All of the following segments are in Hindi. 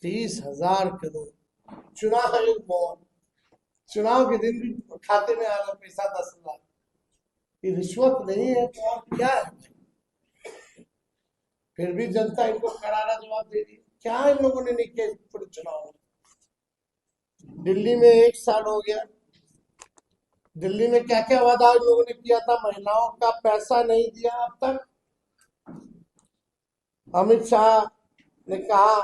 30,000 करोड़ चुनाव आयोग मोहर, चुनाव के दिन भी खाते में आ रहा पैसा 10,000। ये रिश्वत नहीं है तो और क्या है? फिर भी जनता इनको करारा जवाब दे रही है। क्या इन लोगों ने नहीं किया पूरे चुनाव में? दिल्ली में 1 साल हो गया, दिल्ली में क्या क्या वादा इन लोगों ने किया था? महिलाओं का पैसा नहीं दिया अब तक। अमित शाह ने कहा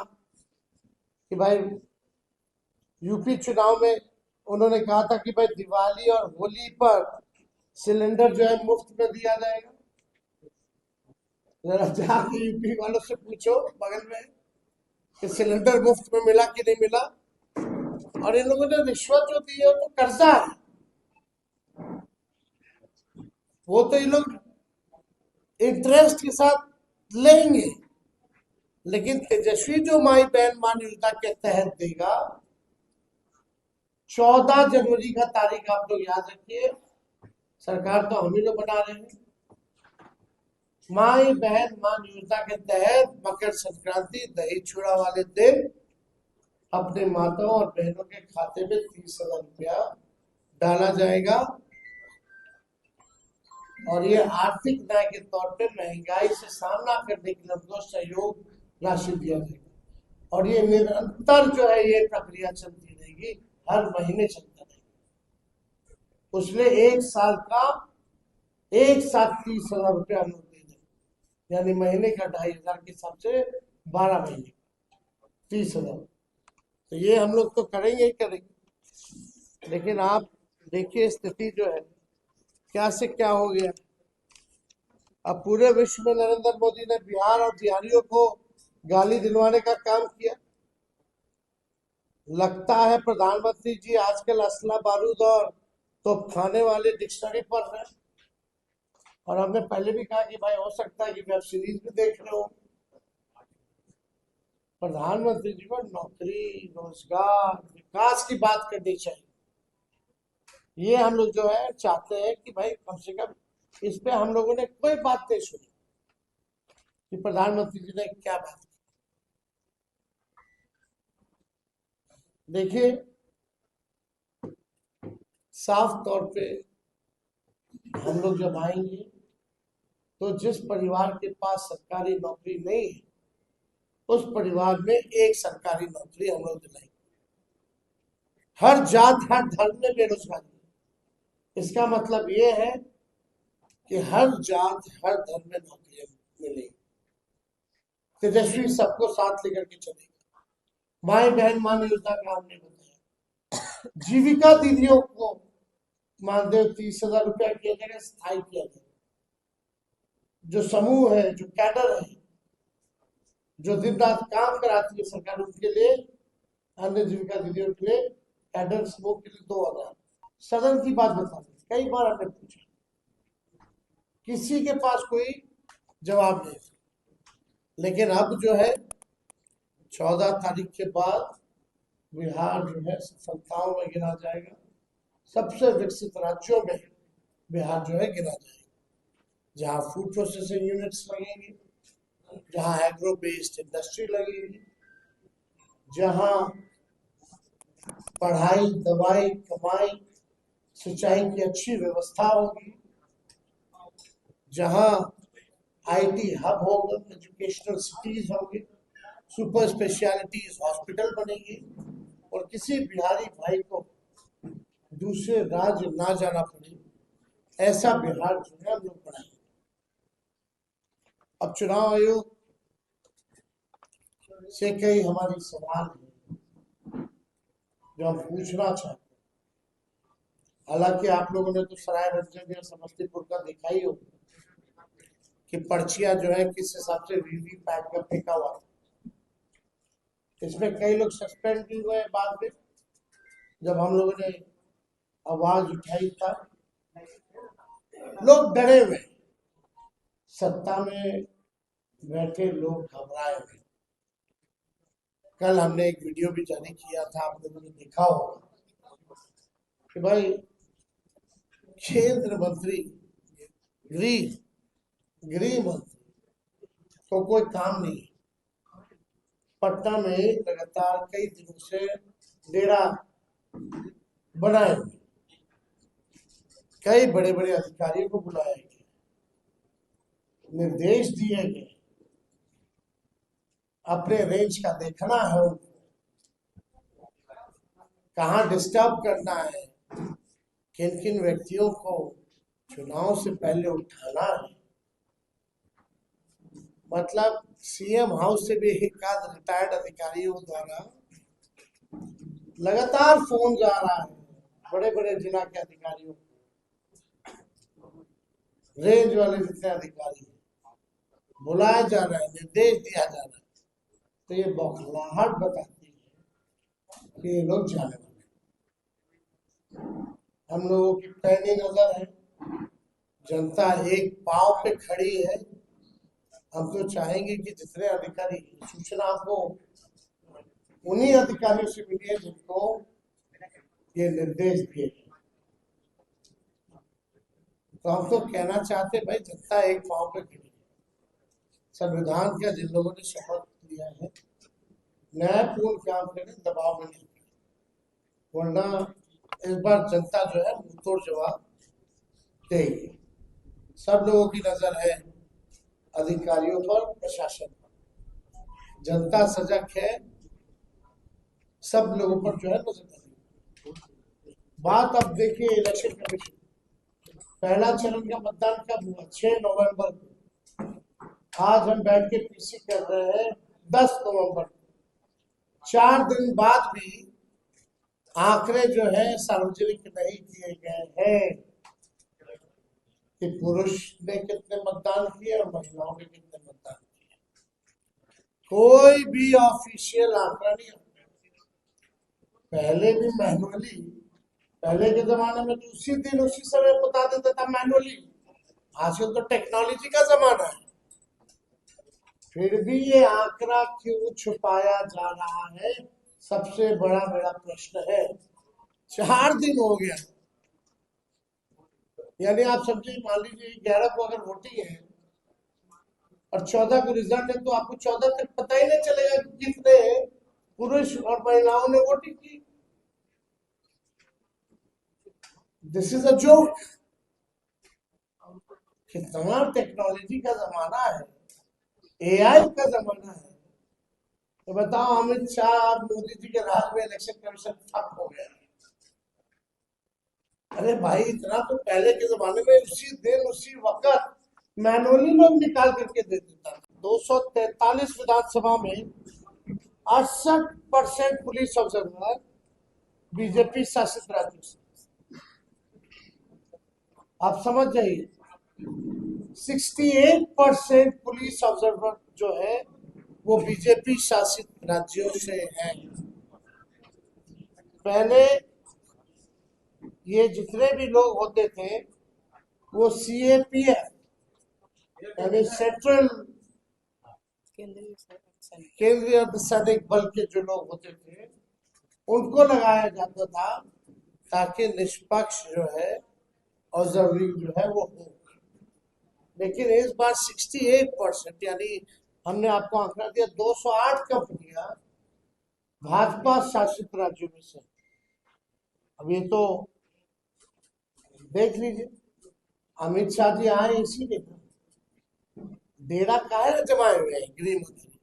कि भाई यूपी चुनाव में उन्होंने कहा था कि भाई दिवाली और होली पर सिलेंडर जो है मुफ्त में दिया जाएगा। जरा जाके यूपी वालों से पूछो बगल में कि सिलेंडर मुफ्त में मिला कि नहीं मिला। और इन लोगों ने रिश्वत जो दी है तो कर्जा है, वो तो ये लोग इंटरेस्ट के साथ लेंगे। लेकिन तेजस्वी जो माई बहन मान योजना के तहत देगा, 14 जनवरी का तारीख आप लोग याद रखिए, सरकार तो हम ही लोग बना रहे हैं। माई बहन मान योजना के तहत मकर संक्रांति दही चूड़ा वाले दिन अपने माताओं और बहनों के खाते में 30,000 रुपया डाला जाएगा। और ये आर्थिक न्याय के तौर पे महंगाई से सामना करने के लिए उनको सहयोग राशि दिया जाएगा। और ये निरंतर जो है ये प्रक्रिया चलती रहेगी, हर महीने चलता रहेगा। उसमें 1 साल का एक साथ 30,000 रुपया हम लोग दे देंगे, यानी महीने का 2,500 के हिसाब से 12 महीने 30,000। तो ये हम लोग तो करेंगे ही करेंगे। लेकिन आप देखिए स्थिति जो है क्या से क्या हो गया। अब पूरे विश्व में नरेंद्र मोदी ने बिहार और बिहारियों को गाली दिलवाने का काम किया। लगता है प्रधानमंत्री जी आजकल असला बारूद और तोपखाने वाले डिक्शनरी पढ़ रहे हैं। और हमने पहले भी कहा कि भाई हो सकता है कि वेब सीरीज भी देख रहे हो। प्रधानमंत्री जी को नौकरी, रोजगार, विकास की बात करनी चाहिए। ये हम लोग जो है चाहते हैं कि भाई कम से कम इस पे हम लोगों ने कोई बात नहीं सुनी कि प्रधानमंत्री जी ने क्या बात की। देखिए साफ तौर पे हम लोग जब आएंगे तो जिस परिवार के पास सरकारी नौकरी नहीं है उस परिवार में एक सरकारी नौकरी हम लोग दिलाएंगे। हर जात हर धर्म में बेरोजगारी, इसका मतलब ये है कि हर जात हर धर्म में नौकरियां मिलेगी। तेजस्वी सबको साथ लेकर के चलेगा। माई बहन मान योजना का हमने बताया। जीविका दीदियों को मानदेय 30,000 रुपया की जगह स्थायी किया जाए। जो समूह है, जो कैडर है, जो दिन रात काम कराती है सरकार, उनके लिए, अन्य जीविका दीदियों के लिए, कैडर समूह के लिए 2,000। सदन की बात बता दी, कई बार हमने पूछा, किसी के पास कोई जवाब नहीं। लेकिन अब जो है 14 तारीख के बाद बिहार जो है सफलताओं में गिना जाएगा। सबसे विकसित राज्यों में बिहार जो है गिना जाएगा, जहाँ फूड प्रोसेसिंग यूनिट्स लगेंगे, जहाँ एग्रो बेस्ड इंडस्ट्री लगेगी, जहाँ पढ़ाई, दवाई, कमाई, सिंचाई की अच्छी व्यवस्था होगी, जहाँ आईटी हब होगा, एजुकेशनल सिटीज होंगे, सुपर स्पेशलिटीज हॉस्पिटल बनेगी और किसी बिहारी भाई को दूसरे राज्य ना जाना पड़े, ऐसा बिहार जो है हम लोग बनाएंगे। अब चुनाव आयोग से कई हमारी सवाल है जो हम पूछना चाहते हैं। हालांकि आप लोगों ने तो सरायरंजन या समस्तीपुर का देखा ही होगा कि पर्चियां जो है किस हिसाब से वीवीपैट में फेंका हुआ था। इसमें कई लोग सस्पेंड भी हुए बाद में, जब हम लोगों ने आवाज उठाई था। लोग डरे हुए, सत्ता में बैठे लोग घबराए हुए। कल हमने एक वीडियो भी जारी किया था, आप लोगों ने देखा होगा कि भाई केंद्र मंत्री, गृह मंत्री को कोई काम नहीं, पटना में लगातार कई दिनों से डेरा बनाए हुए, कई बड़े बड़े अधिकारियों को बुलाया गया, निर्देश दिए गए, अपने रेंज का देखना है उनको, कहाँ डिस्टर्ब करना है, किन किन व्यक्तियों को चुनाव से पहले उठाना है। मतलब सीएम हाउस से भी एक आध रिटायर्ड अधिकारियों द्वारा लगातार फोन जा रहा है बड़े बड़े जिला के अधिकारियों को, रेंज वाले जितने अधिकारी बुलाया जा रहा है, निर्देश दिया जा रहा है। तो ये बौखलाहट बताती है कि ये लोग जाने वाले। हम लोगों की पैनी नजर है, जनता एक पांव पे खड़ी है। हम तो चाहेंगे कि जितने अधिकारी सूचना को उन्हीं अधिकारियों से मिलिए जिनको ये निर्देश दिए। तो हम तो कहना चाहते भाई, जनता एक पांव पे खड़ी है। संविधान का जिन लोगों ने शपथ लिया है, न्यायपूर्ण काम करें, दबाव में नहीं, वरना इस बार जनता जो है मुंहतोड़ जवाब देगी। सब लोगों की नजर है अधिकारियों पर, प्रशासन पर। जनता सजग है, सब लोगों पर जो है नजर रखी। बात अब देखिए इलेक्शन कमीशन, पहला चरण का मतदान कब हुआ? 6 नवंबर को। आज हम बैठ के पीसी कर रहे हैं 10 नवंबर को। 4 दिन बाद भी आंकड़े जो है सार्वजनिक नहीं किए गए हैं कि पुरुष ने कितने मतदान किए और महिलाओं ने कितने मतदान किए। कोई भी ऑफिशियल आंकड़ा नहीं। पहले भी मैनुअली, पहले के जमाने में तो उसी दिन उसी समय बता देता था मैनुअली। आजकल तो टेक्नोलॉजी का जमाना है, फिर भी ये आंकड़ा क्यों छुपाया जा रहा है, सबसे बड़ा मेरा प्रश्न है। 4 दिन हो गया, यानी आप समझिए, मान लीजिए 11 को अगर वोटिंग है और 14 को रिजल्ट है, तो आपको 14 तक पता ही नहीं चलेगा कि कितने पुरुष और महिलाओं ने वोटिंग की। This is a joke. कितना टेक्नोलॉजी का जमाना है, एआई का जमाना है। तो बताओ, अमित शाह और मोदी जी के राज में इलेक्शन कमीशन ठप हो गया। अरे भाई, इतना तो पहले के जमाने में उसी दिन उसी वक्त मैनुअली लोग निकाल करके दे देता था। 243 विधानसभा में 68% पुलिस ऑब्जर्वर बीजेपी शासित राज्यों से। आप समझ जाइए, 68% पुलिस ऑब्जर्वर जो है वो बीजेपी शासित राज्यों से है। पहले ये जितने भी लोग होते थे वो सीएपीएफ यानी सेंट्रल केंद्रीय अर्धसैनिक बल के जो लोग होते थे उनको लगाया जाता था, ताकि निष्पक्ष जो है ऑब्जर्विंग जो है वो हो। लेकिन इस बार 68% यानी हमने आपको आंकड़ा दिया 208 कंपनियां भाजपा शासित राज्यों में से। अब ये तो देख लीजिए, अमित शाह जी आए इसीलिए, डेरा काहे जमाए हुए हैं गृह मंत्री।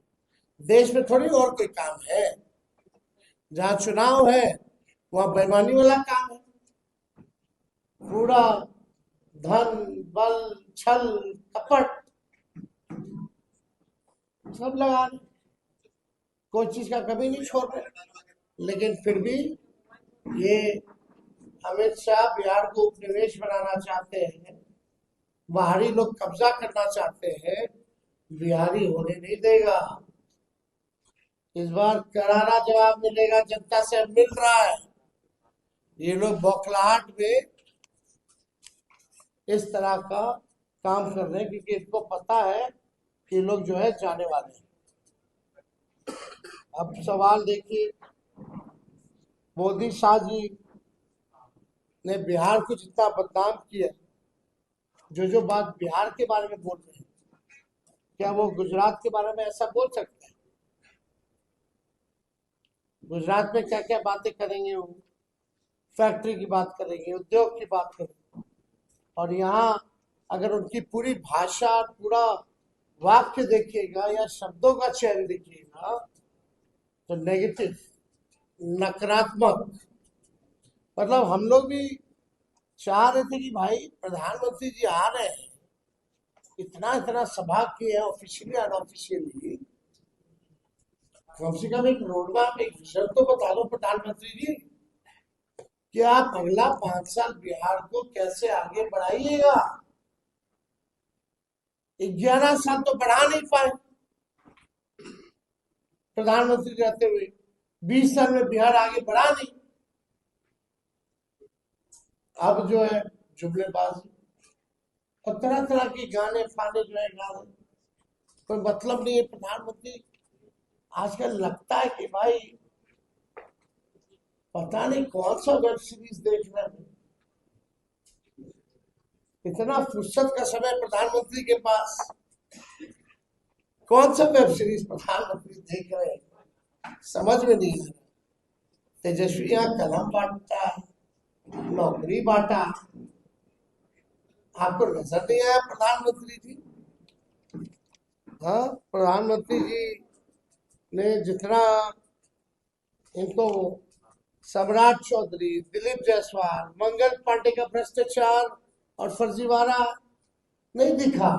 देश में थोड़ी और कोई काम है, जहां चुनाव है वहां बेईमानी वाला काम है। पूरा धन बल छल कपट सब लगा रहे, कोई चीज का कभी नहीं छोड़ रहे। लेकिन फिर भी ये अमित शाह बिहार को उपनिवेश बनाना चाहते हैं, बाहरी लोग कब्जा करना चाहते हैं, बिहारी होने नहीं देगा। इस बार करारा जवाब मिलेगा, जनता से मिल रहा है। ये लोग बौखलाहट में इस तरह का काम कर रहे हैं क्योंकि इनको पता है कि लोग जो है जाने वाले हैं। अब सवाल देखिए, मोदी शाह जी ने बिहार को जितना बदनाम किया, जो बात बिहार के बारे में बोल रहे हैं, क्या वो गुजरात के बारे में ऐसा बोल सकते हैं? गुजरात में क्या क्या बातें करेंगे वो, फैक्ट्री की बात करेंगे, उद्योग की बात करेंगे, और यहाँ अगर उनकी पूरी भाषा, पूरा वाक्य देखिएगा या शब्दों का चयन देखिएगा तो नेगेटिव, नकारात्मक। मतलब हम लोग भी चाह रहे थे कि भाई प्रधानमंत्री जी आ रहे हैं, इतना इतना सभा किए हैं ऑफिशियली अनऑफिशियली, कम से कम एक रोड मैप, एक विजन तो बता दो प्रधानमंत्री जी कि आप अगला 5 साल बिहार को कैसे आगे बढ़ाइएगा। 11 साल तो बढ़ा नहीं पाए प्रधानमंत्री रहते हुए, 20 साल में बिहार आगे बढ़ा नहीं। अब जो है जुमलेबाजी और तरह तरह के गाने फाने जो है गा रहे, कोई मतलब नहीं है। प्रधानमंत्री आजकल लगता है कि भाई पता नहीं कौन सा वेब सीरीज देख रहे हैं, इतना फुर्सत का समय प्रधानमंत्री के पास, कौन सा वेब सीरीज प्रधानमंत्री देख रहे हैं समझ में नहीं आ रहा। तेजस्वी यहाँ कलम बांटता, नौकरी बांटा, आपको नजर नहीं आया प्रधानमंत्री जी? हाँ, प्रधानमंत्री जी ने जितना इनको सम्राट चौधरी, दिलीप जायसवाल, मंगल पांडे का भ्रष्टाचार और फर्जीवाड़ा नहीं दिखा,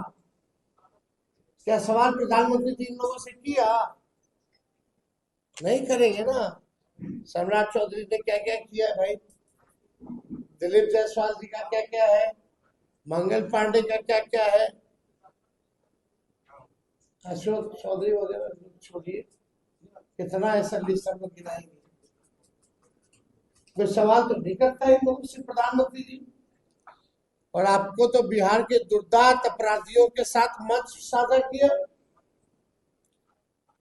क्या सवाल प्रधानमंत्री जी इन लोगों से किया? नहीं करेंगे ना। सम्राट चौधरी ने क्या क्या किया है भाई, दिलीप जायसवाल जी का क्या क्या है, मंगल पांडे का क्या क्या है, अशोक चौधरी वगैरह छोड़िए, कितना ऐसा लिस्ट हम लोग गिनाएंगे। कोई सवाल तो नहीं करता इन लोगों से प्रधानमंत्री जी। और आपको तो बिहार के दुर्दांत अपराधियों के साथ मंच साझा किया।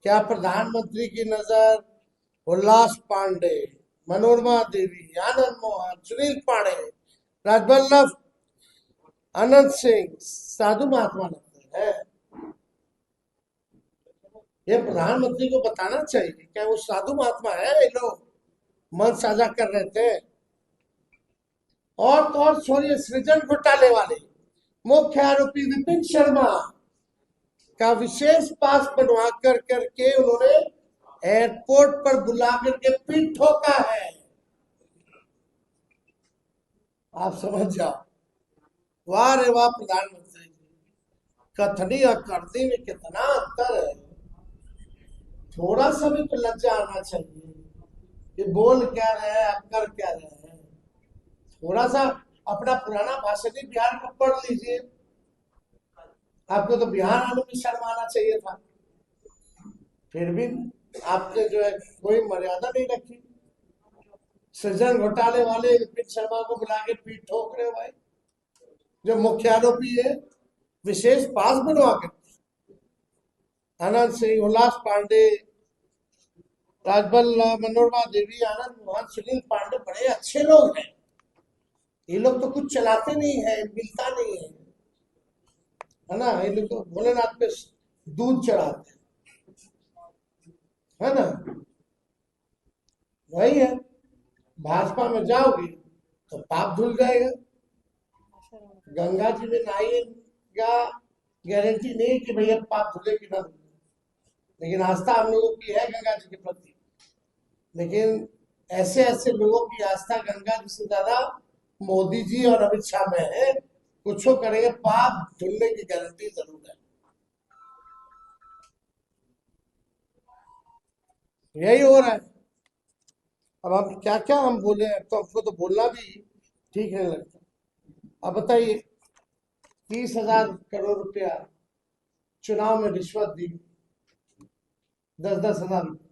क्या प्रधानमंत्री की नजर उल्लास पांडे, मनोरमा देवी, आनंद मोहन, सुनील पांडे, राजवल्लभ, अनंत सिंह साधु महात्मा लगते हैं? ये प्रधानमंत्री को बताना चाहिए, क्या वो साधु महात्मा है? ये लोग मन साझा कर रहे थे। और तो और छोड़िए, सृजन घोटाले वाले मुख्य आरोपी विपिन शर्मा का विशेष पास बनवा कर करके उन्होंने एयरपोर्ट पर बुला करके पीठ ठोका है। आप समझ जाओ, वाह रे वाह प्रधानमंत्री जी, कथनी और करनी में कितना अंतर है। थोड़ा सा भी तो लज्जा आना चाहिए कि बोल क्या रहे हैं, आप कर क्या रहे हैं। थोड़ा सा अपना पुराना भाषण ही बिहार को पढ़ लीजिए, आपको तो बिहार आने में शर्म आना चाहिए था, फिर भी आपने जो है कोई मर्यादा नहीं रखी। सृजन घोटाले वाले विपिन शर्मा को बुला के पीठ ठोक रहे हो भाई, जो मुख्य आरोपी है, विशेष पास बनवा कर। आनंद सिंह, उल्लास पांडे, राजबल्लभ, मनोरमा देवी, आनंद मोहन, सुनील पांडे बड़े अच्छे लोग हैं। ये लोग तो कुछ चलाते नहीं है, मिलता नहीं है ना। ये लोग तो भोलेनाथ पे दूध चढ़ाते है ना। वही है, भाजपा में जाओगे तो पाप धुल जाएगा। गंगा जी में नहाइएगा, गारंटी नहीं कि भैया पाप धुले कि ना धुले, लेकिन आस्था हम लोगों की है गंगा जी के प्रति। लेकिन ऐसे ऐसे लोगों की आस्था गंगा जी से ज्यादा मोदी जी और अमित शाह में है, कुछ करेंगे पाप धुलने की गारंटी जरूर है। यही हो रहा है। अब हम क्या क्या हम बोले, तो हमको तो बोलना भी ठीक नहीं लगता। अब बताइए, 30,000 करोड़ रुपया चुनाव में रिश्वत दी, 10-10 हजार रुपये,